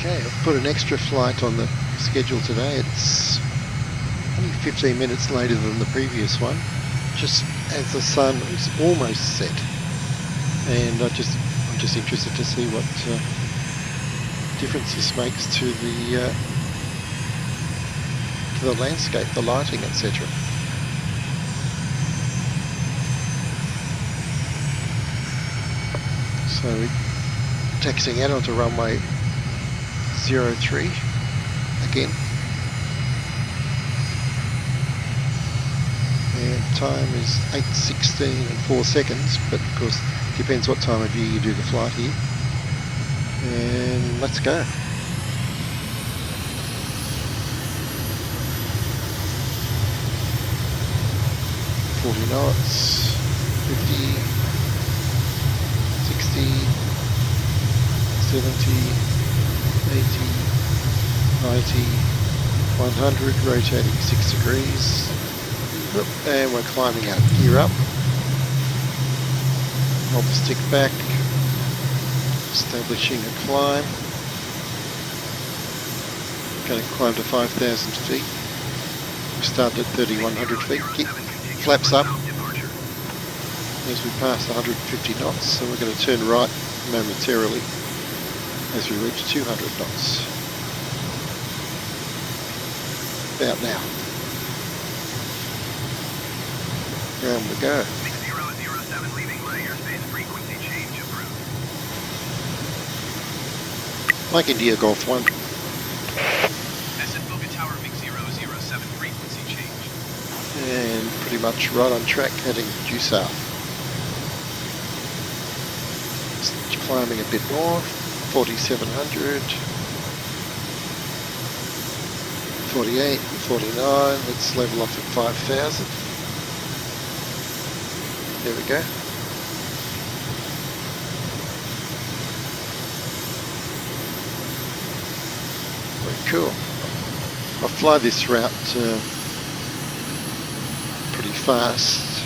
Okay, I've put an extra flight on the schedule today. It's only 15 minutes later than the previous one, just as the sun is almost set. And I'm just interested to see what difference this makes to the landscape, the lighting, etc. So we're taxiing out onto runway 03 again. And time is 8:16 and 4 seconds, but of course depends what time of year you do the flight here. And let's go. knots, 50, 60, 70, 80, 90, 100, rotating 6 degrees. And we're climbing out. Gear up. Hold the stick back. Establishing a climb. Going to climb to 5,000 feet. We started at 3,100 feet. Keep flaps up as we pass 150 knots. So we're going to turn right momentarily as we reach 200 knots. About now. Round we go. 6007 leaving my airspace, frequency change approved. Mike India Golf 1. This is Boga Tower, MiG-007, frequency change. And pretty much right on track, heading due south. Just climbing a bit more, 4,700. 48, 49, let's level off at 5,000. There we go. Very cool. I'll fly this route pretty fast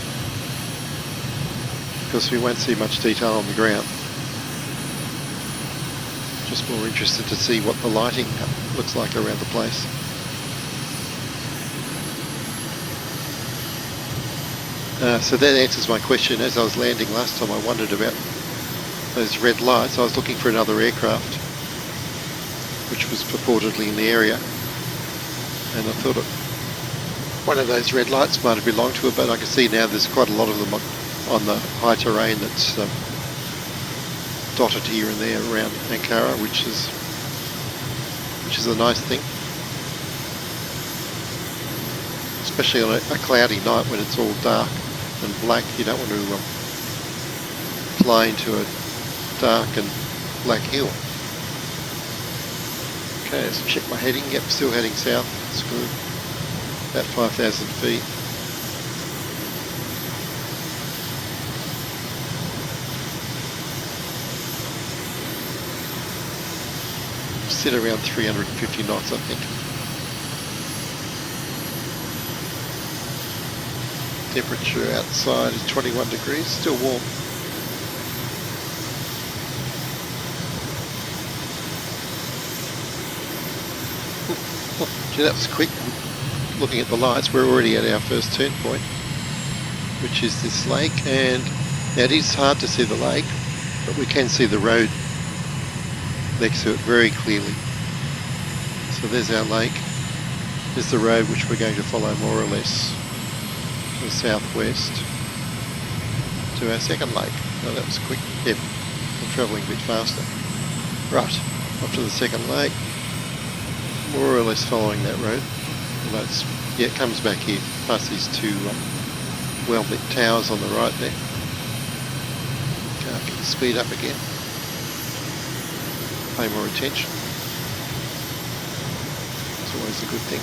because we won't see much detail on the ground. Just more interested to see what the lighting looks like around the place. So that answers my question. As I was landing last time, I wondered about those red lights. I was looking for another aircraft which was purportedly in the area, and I thought one of those red lights might have belonged to it, but I can see now there's quite a lot of them on the high terrain that's dotted here and there around Ankara, which is a nice thing, especially on a cloudy night when it's all dark and black. You don't want to fly into a dark and black hill. Okay, let's check my heading. Yep, still heading south. That's good. About 5,000 feet. Sit around 350 knots, I think. Temperature outside is 21 degrees, still warm. Gee, that was quick. Looking at the lights, we're already at our first turn point, which is this lake, and now it is hard to see the lake, but we can see the road next to it very clearly. So there's our lake. There's the road which we're going to follow more or less to the southwest to our second lake. Oh, that was quick. Yeah, I'm travelling a bit faster. Right, off to the second lake. More or less following that road. Although it's, yeah, it comes back here past these two well-lit towers on the right there. Okay, I can speed up again. Pay more attention. It's always a good thing.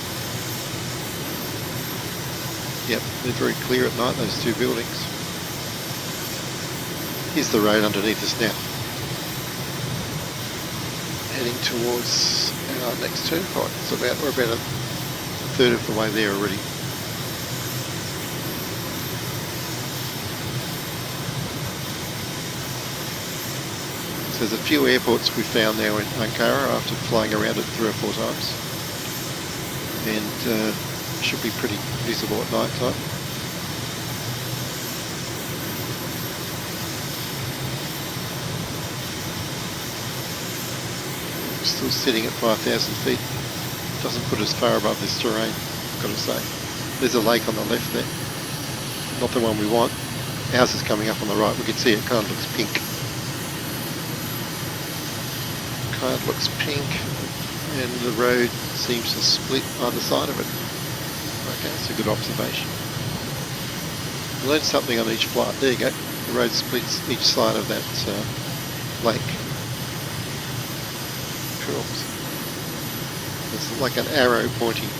Yep, they're very clear at night, those two buildings. Here's the road underneath us now. Heading towards our next turn point. We're about a third of the way there already. So There's a few airports we found now in Ankara after flying around it 3 or 4 times, and should be pretty visible at night time. We're still sitting at 5,000 feet. Doesn't put us far above this terrain, I've got to say. There's a lake on the left there, not the one we want. Ours is coming up on the right. We can see it kind of looks pink. Kind of looks pink, and the road seems to split either side of it. Okay, that's a good observation. Learned something on each flight. There you go. The road splits each side of that lake. Cool. It's like an arrow pointing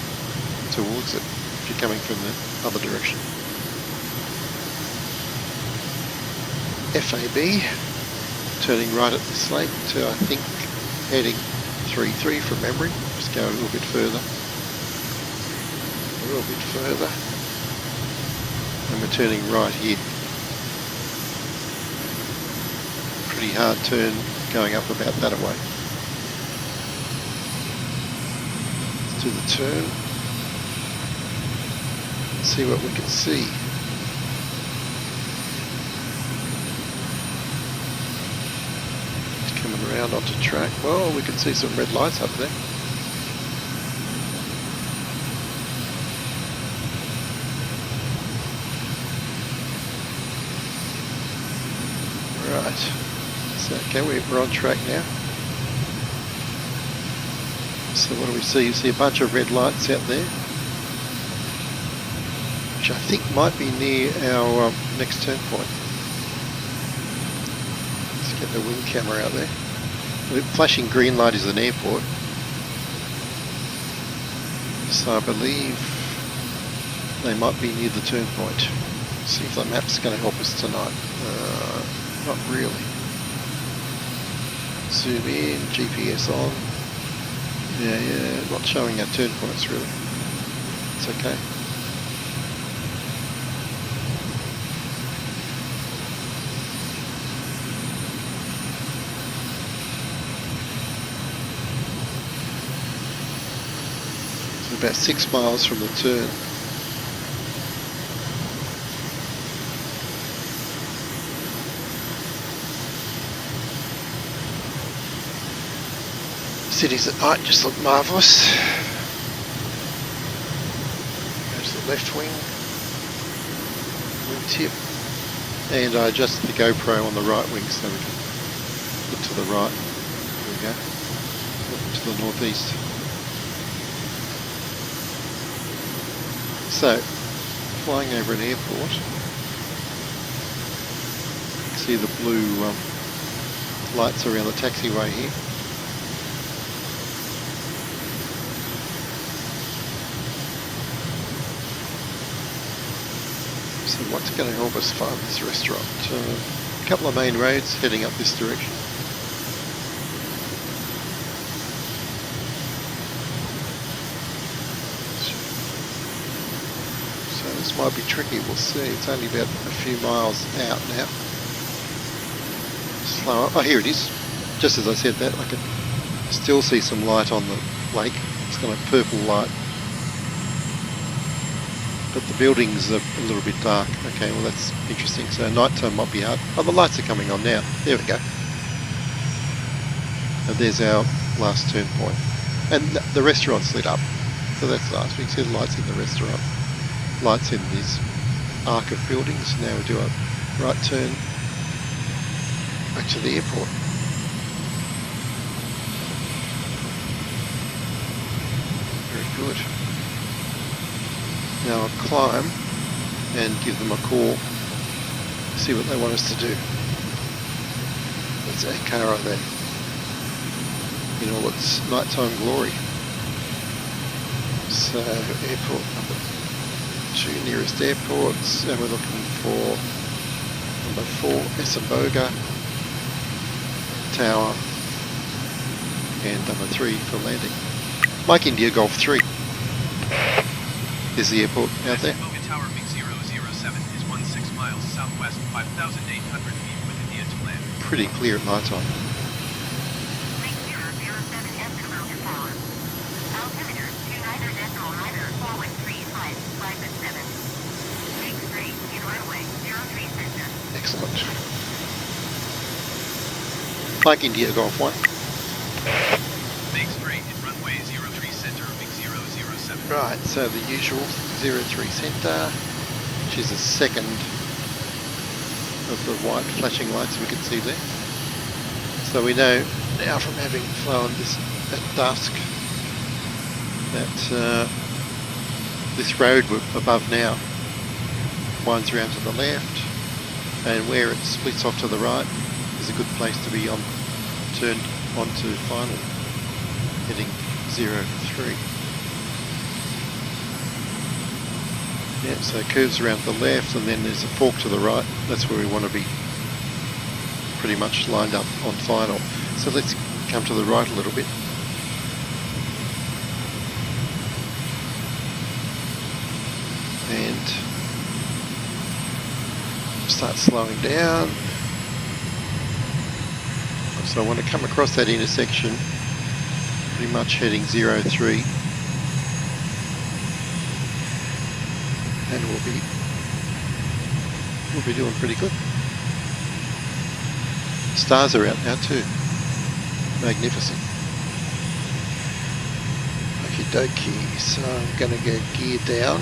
towards it if you're coming from the other direction. FAB, turning right at this lake to, I think, heading 3-3 from memory. Just go a little bit further. A little bit further. And we're turning right here. Pretty hard turn going up about that away. Let's do the turn. See what we can see. Coming around onto track. Well, we can see some red lights up there. Right. So, okay, we're on track now. So what do we see? You see a bunch of red lights out there, which I think might be near our next turn point. Let's get the wing camera out there. The flashing green light is an airport. So I believe they might be near the turn point. See if the map's going to help us tonight. Not really. Zoom in, GPS on. Yeah, not showing our turn points really. It's okay. About 6 miles from the turn. Cities at night just look marvellous. There's the left wing tip, and I adjusted the GoPro on the right wing so we can look to the right. There we go. Look to the northeast. So, flying over an airport, you can see the blue lights around the taxiway here. So what's going to help us find this restaurant? A couple of main roads heading up this direction. This might be tricky, we'll see. It's only about a few miles out now. Slow up. Oh, here it is. Just as I said that, I can still see some light on the lake. It's got a purple light. But the buildings are a little bit dark. Okay, well that's interesting. So night time might be hard. Oh, the lights are coming on now. There we go. And there's our last turn point. And the restaurant's lit up. So that's nice. We can see the lights in the restaurant. Lights in this arc of buildings. Now we do a right turn back to the airport. Very good. Now I'll climb and give them a call, see what they want us to do. That's Ankara there, in all its nighttime glory. So airport number 2 nearest airports, and we're looking for number 4 Esamboga Tower, and number 3 for landing. Mike India Golf 3. Is the airport out there? Esamboga Tower MiG-007 is 16 miles southwest, 5,800 feet with India to land. Pretty clear at night time. Mike India Golf 1. Make straight at runway 03 center, MiG-007. Right, so the usual 03 centre, which is a second of the white flashing lights we can see there. So we know now from having flown this at dusk that this road we're above now winds around to the left, and where it splits off to the right is a good place to be turned onto final heading 03. Yeah, so it curves around to the left and then there's a fork to the right. That's where we want to be pretty much lined up on final. So let's come to the right a little bit. And start slowing down. So I want to come across that intersection pretty much heading 03. And we'll be doing pretty good. Stars are out now too. Magnificent. Okie dokie. So I'm going to go gear down,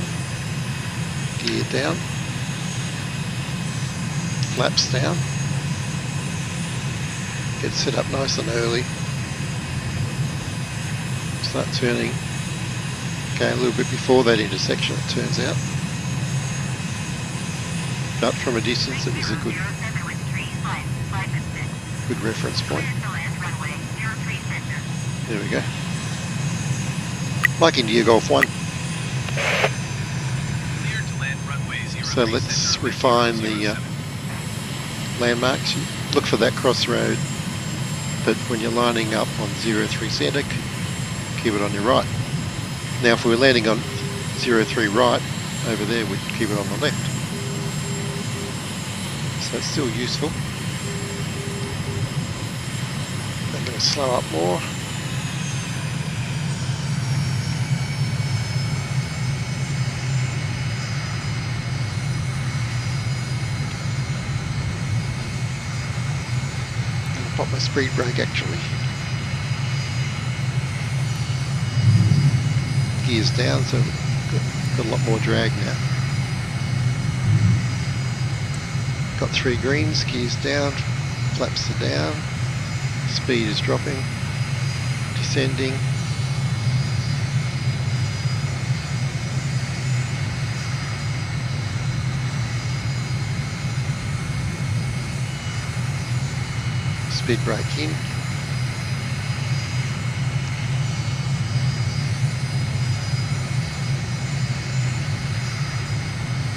flaps down, get set up nice and early, start turning. Okay, a little bit before that intersection it turns out. But from a distance it was a good reference point. There we go. Mike India Golf 1. So let's refine the landmarks. Look for that crossroad, but when you're lining up on 03 centre, keep it on your right. Now if we were landing on 03 right over there, we'd keep it on the left. So it's still useful. I'm going to slow up more. I'm going to pop my speed brake actually. Gears down, so we've got a lot more drag now. Got 3 greens, gears down, flaps are down, speed is dropping, descending. Speed brake in.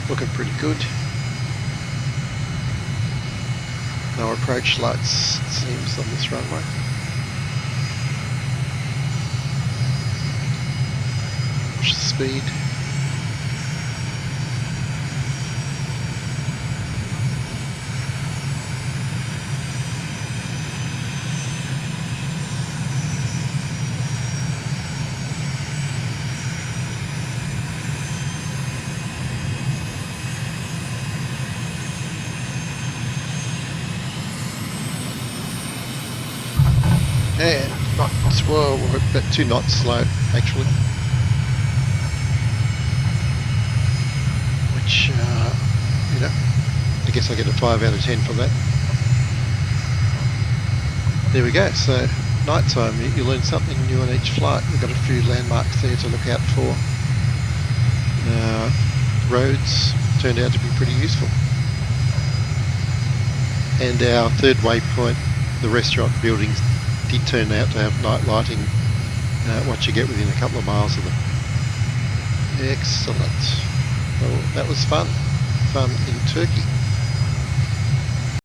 Looking pretty good. No approach lights, it seems, on this runway. Watch the speed. And knots, well, we're about 2 knots slow actually, which you know, I guess I get a 5 out of 10 for that. There we go. So night time, you learn something new on each flight. We've got a few landmarks there to look out for. Roads turned out to be pretty useful, and our third waypoint, the restaurant buildings, did turn out to have night lighting once you get within a couple of miles of them. Excellent. Well, that was fun in Turkey.